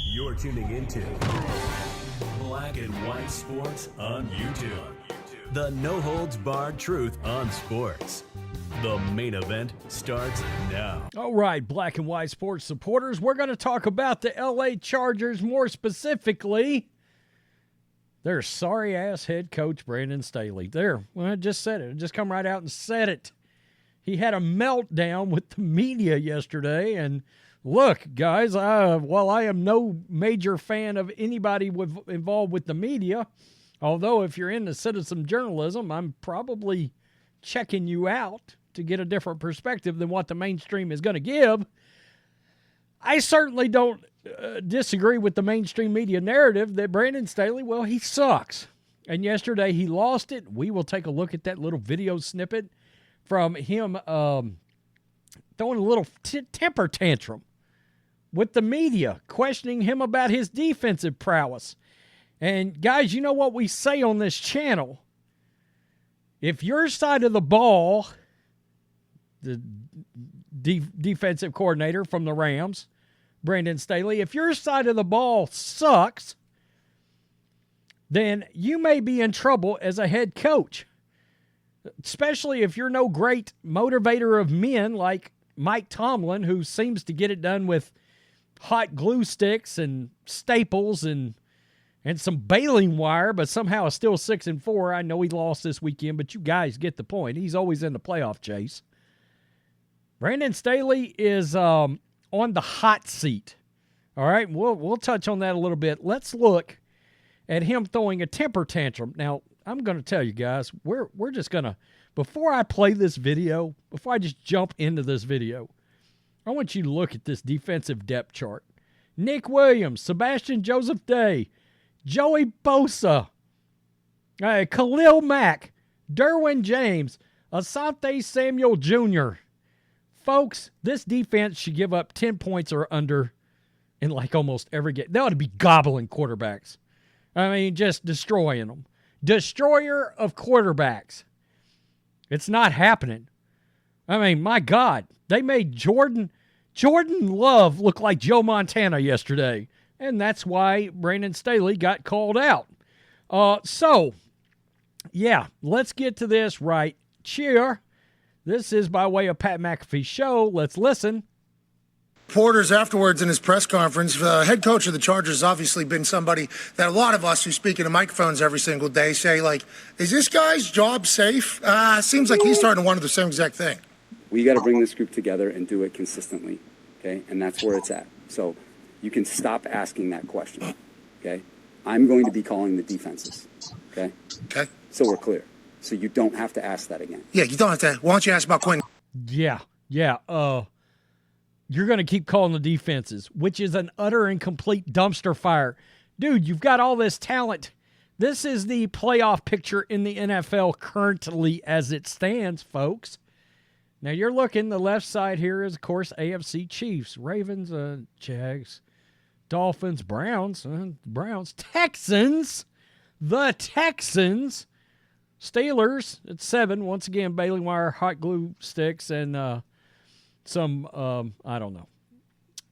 You're tuning into Black and White Sports on YouTube. The no-holds-barred truth on sports. The main event starts now. All right, Black and White Sports supporters, we're going to talk about the LA Chargers, more specifically their sorry-ass head coach, Brandon Staley. There, well, I just said it. I just come right out and said it. He had a meltdown with the media yesterday, and look, guys, while I am no major fan of anybody involved with the media, although if you're into citizen journalism, I'm probably checking you out to get a different perspective than what the mainstream is going to give. I certainly don't disagree with the mainstream media narrative that Brandon Staley, well, he sucks. And yesterday he lost it. We will take a look at that little video snippet from him throwing a little temper tantrum with the media, questioning him about his defensive prowess. And guys, you know what we say on this channel. If your side of the ball, the defensive coordinator from the Rams, Brandon Staley, if your side of the ball sucks, then you may be in trouble as a head coach, especially if you're no great motivator of men like Mike Tomlin, who seems to get it done with hot glue sticks and staples and some baling wire, but somehow is still 6-4. I know he lost this weekend, but you guys get the point. He's always in the playoff chase. Brandon Staley is on the hot seat. All right, we'll touch on that a little bit. Let's look at him throwing a temper tantrum. Now, I'm going to tell you guys, we're just going to, before I play this video, before I just jump into this video, I want you to look at this defensive depth chart. Nick Williams, Sebastian Joseph Day, Joey Bosa, Khalil Mack, Derwin James, Asante Samuel Jr. Folks, this defense should give up 10 points or under in like almost every game. They ought to be gobbling quarterbacks. I mean, just destroying them. Destroyer of quarterbacks. It's not happening. I mean, my God, they made Jordan Love look like Joe Montana yesterday. And that's why Brandon Staley got called out. So, yeah, let's get to this right here. This is by way of Pat McAfee's show. Let's listen. Reporters afterwards in his press conference, head coach of the Chargers has obviously been somebody that a lot of us who speak into microphones every single day say, like, is this guy's job safe? Seems like he's starting to wonder the same exact thing. We got to bring this group together and do it consistently, okay? And that's where it's at. So you can stop asking that question, okay? I'm going to be calling the defenses, okay? Okay. So we're clear. So you don't have to ask that again. Yeah, you don't have to. Why don't you ask about Quinn? Yeah. You're going to keep calling the defenses, which is an utter and complete dumpster fire. Dude, you've got all this talent. This is the playoff picture in the NFL currently as it stands, folks. Now, you're looking, the left side here is, of course, AFC Chiefs, Ravens, Jags, Dolphins, Browns, Texans, the Texans, Steelers at 7. Once again, baling wire, hot glue sticks, and some, I don't know,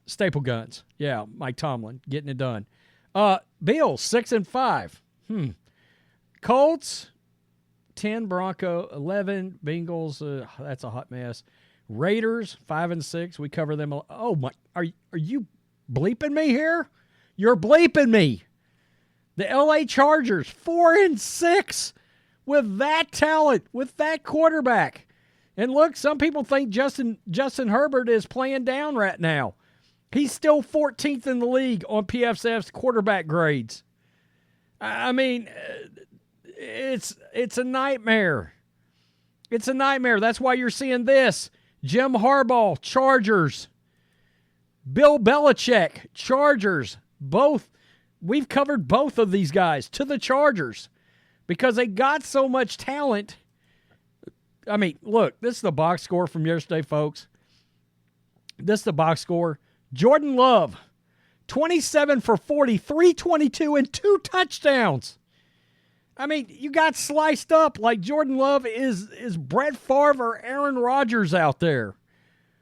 staple guns. Yeah, Mike Tomlin getting it done. Bills, 6-5. Colts, 10. Bronco, 11. Bengals, that's a hot mess. Raiders, 5-6. We cover them. Oh, my. Are you bleeping me here? You're bleeping me. The LA Chargers, 4-6. With that talent, with that quarterback. And look, some people think Justin Herbert is playing down right now. He's still 14th in the league on PFF's quarterback grades. I mean, it's a nightmare. It's a nightmare. That's why you're seeing this. Jim Harbaugh, Chargers. Bill Belichick, Chargers. Both. We've covered both of these guys to the Chargers. Because they got so much talent. I mean, look, this is the box score from yesterday, folks. This is the box score. Jordan Love, 27 for 40, 322, and 2 touchdowns. I mean, you got sliced up like Jordan Love is Brett Favre or Aaron Rodgers out there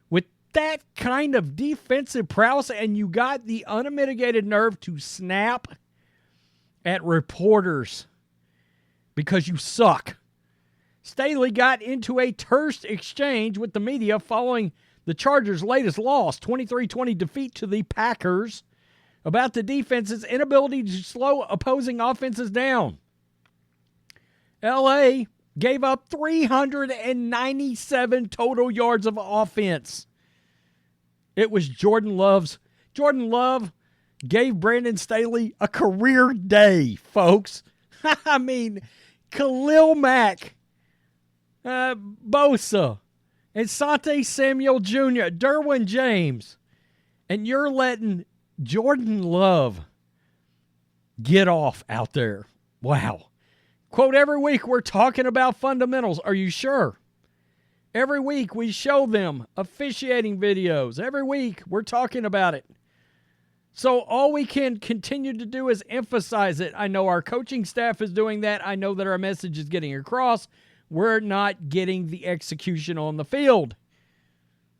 with that kind of defensive prowess, and you got the unmitigated nerve to snap at reporters because you suck. Staley got into a terse exchange with the media following the Chargers' latest loss, 23-20 defeat to the Packers, about the defense's inability to slow opposing offenses down. L.A. gave up 397 total yards of offense. It was Jordan Love's. Jordan Love gave Brandon Staley a career day, folks. I mean, Khalil Mack, Bosa, and Sante Samuel Jr., Derwin James, and you're letting Jordan Love get off out there. Wow. Quote, every week we're talking about fundamentals. Are you sure? Every week we show them officiating videos. Every week we're talking about it. So all we can continue to do is emphasize it. I know our coaching staff is doing that. I know that our message is getting across. We're not getting the execution on the field.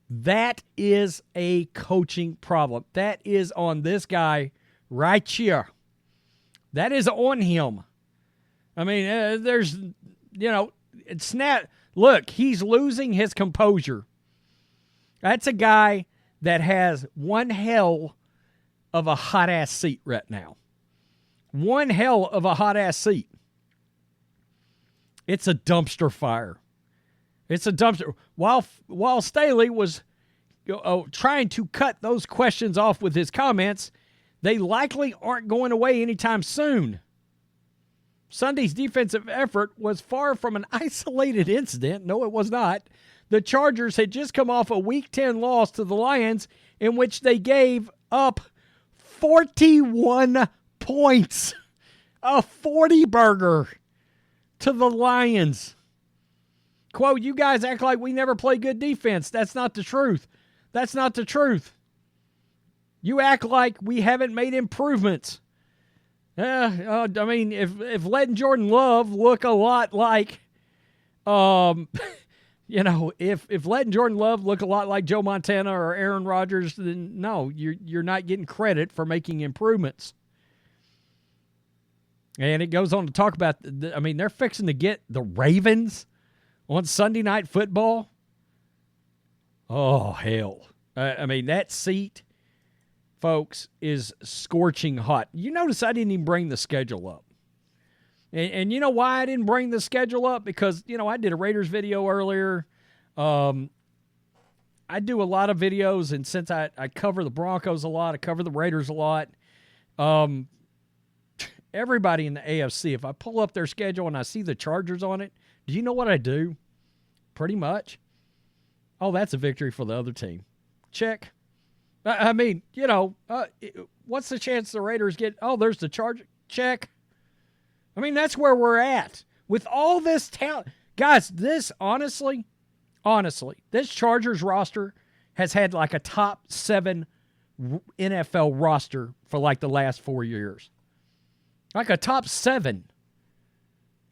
That is a coaching problem. That is on this guy right here. That is on him. I mean, there's, it's not. Look, he's losing his composure. That's a guy that has one hell of a hot-ass seat right now. One hell of a hot-ass seat. It's a dumpster fire. It's a dumpster. While Staley was trying to cut those questions off with his comments, they likely aren't going away anytime soon. Sunday's defensive effort was far from an isolated incident. No, it was not. The Chargers had just come off a Week 10 loss to the Lions in which they gave up 41 points. A 40-burger to the Lions. Quote, you guys act like we never play good defense. That's not the truth. That's not the truth. You act like we haven't made improvements. I mean, if letting Jordan Love look a lot like, if letting Jordan Love look a lot like Joe Montana or Aaron Rodgers, then no, you're not getting credit for making improvements. And it goes on to talk about, they're fixing to get the Ravens on Sunday Night Football. Oh, hell. That seat, folks, is scorching hot. You notice I didn't even bring the schedule up. And you know why I didn't bring the schedule up? Because, I did a Raiders video earlier. I do a lot of videos, and since I cover the Broncos a lot, I cover the Raiders a lot. Everybody in the AFC, if I pull up their schedule and I see the Chargers on it, do you know what I do? Pretty much. Oh, that's a victory for the other team. Check. What's the chance the Raiders get? Oh, there's the Charger. Check. That's where we're at. With all this talent. Guys, this, honestly, this Chargers roster has had like a top 7 NFL roster for like the last 4 years. Like a top 7.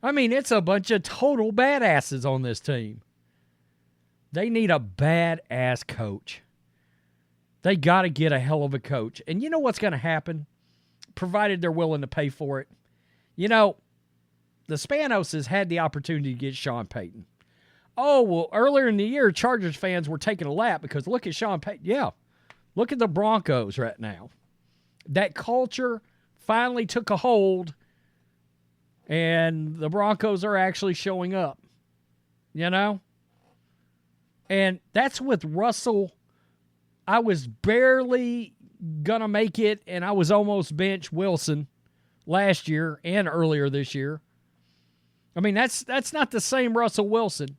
It's a bunch of total badasses on this team. They need a badass coach. They got to get a hell of a coach. And you know what's going to happen? Provided they're willing to pay for it. The Spanoses had the opportunity to get Sean Payton. Oh, well, earlier in the year, Chargers fans were taking a lap because look at Sean Payton. Yeah, look at the Broncos right now. That culture finally took a hold, and the Broncos are actually showing up. And that's with Russell. I was barely going to make it, and I was almost bench Wilson last year and earlier this year. That's not the same Russell Wilson.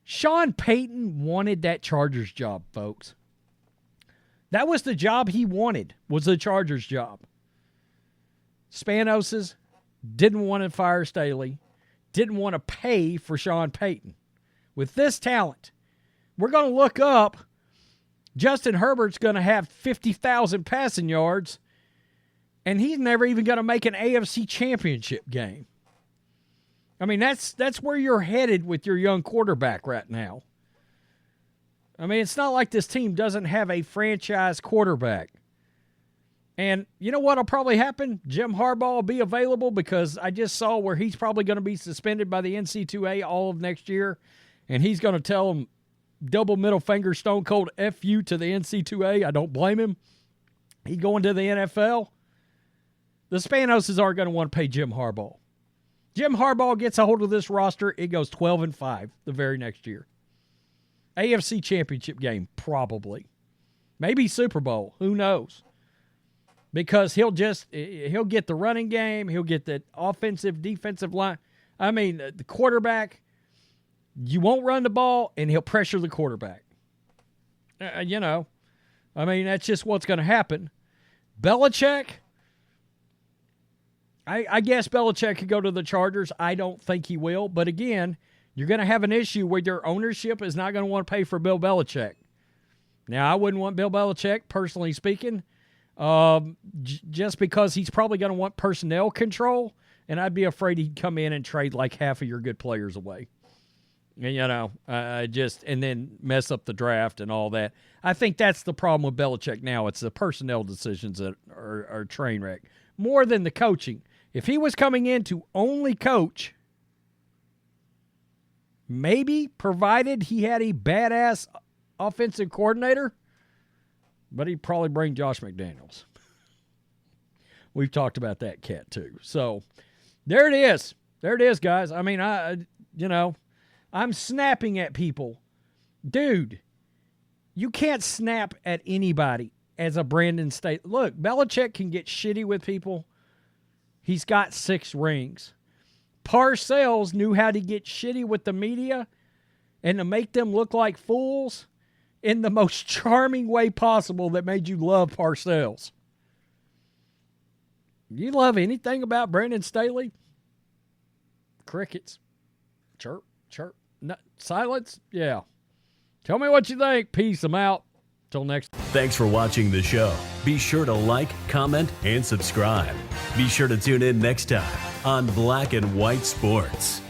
Sean Payton wanted that Chargers job, folks. That was the job he wanted, was the Chargers job. Spanoses didn't want to fire Staley, didn't want to pay for Sean Payton. With this talent, we're going to look up. Justin Herbert's going to have 50,000 passing yards, and he's never even going to make an AFC championship game. That's where you're headed with your young quarterback right now. I mean, it's not like this team doesn't have a franchise quarterback. And you know what will probably happen? Jim Harbaugh will be available because I just saw where he's probably going to be suspended by the NC2A all of next year. And he's going to tell them double middle finger stone cold F you to the NC2A. I don't blame him. He going to the NFL. The Spanoses aren't going to want to pay Jim Harbaugh. Jim Harbaugh gets a hold of this roster, it goes 12-5 the very next year. AFC Championship game, probably. Maybe Super Bowl, who knows? Because he'll get the running game, he'll get the offensive, defensive line. I mean, the quarterback, you won't run the ball, and he'll pressure the quarterback. I mean, that's just what's going to happen. Belichick, I guess Belichick could go to the Chargers. I don't think he will. But again, you're going to have an issue where their ownership is not going to want to pay for Bill Belichick. Now, I wouldn't want Bill Belichick, personally speaking, just because he's probably going to want personnel control, and I'd be afraid he'd come in and trade like half of your good players away. And, and then mess up the draft and all that. I think that's the problem with Belichick now. It's the personnel decisions that are train wreck more than the coaching. If he was coming in to only coach, maybe provided he had a badass offensive coordinator, but he'd probably bring Josh McDaniels. We've talked about that cat too. So there it is. There it is, guys. I mean, I'm snapping at people. Dude, you can't snap at anybody as a Brandon Staley. Look, Belichick can get shitty with people. He's got 6 rings. Parcells knew how to get shitty with the media and to make them look like fools in the most charming way possible that made you love Parcells. You love anything about Brandon Staley? Crickets. Chirp, chirp. No, silence? Yeah. Tell me what you think. Peace. I'm out. Till next. Thanks for watching the show. Be sure to like, comment, and subscribe. Be sure to tune in next time on Black and White Sports.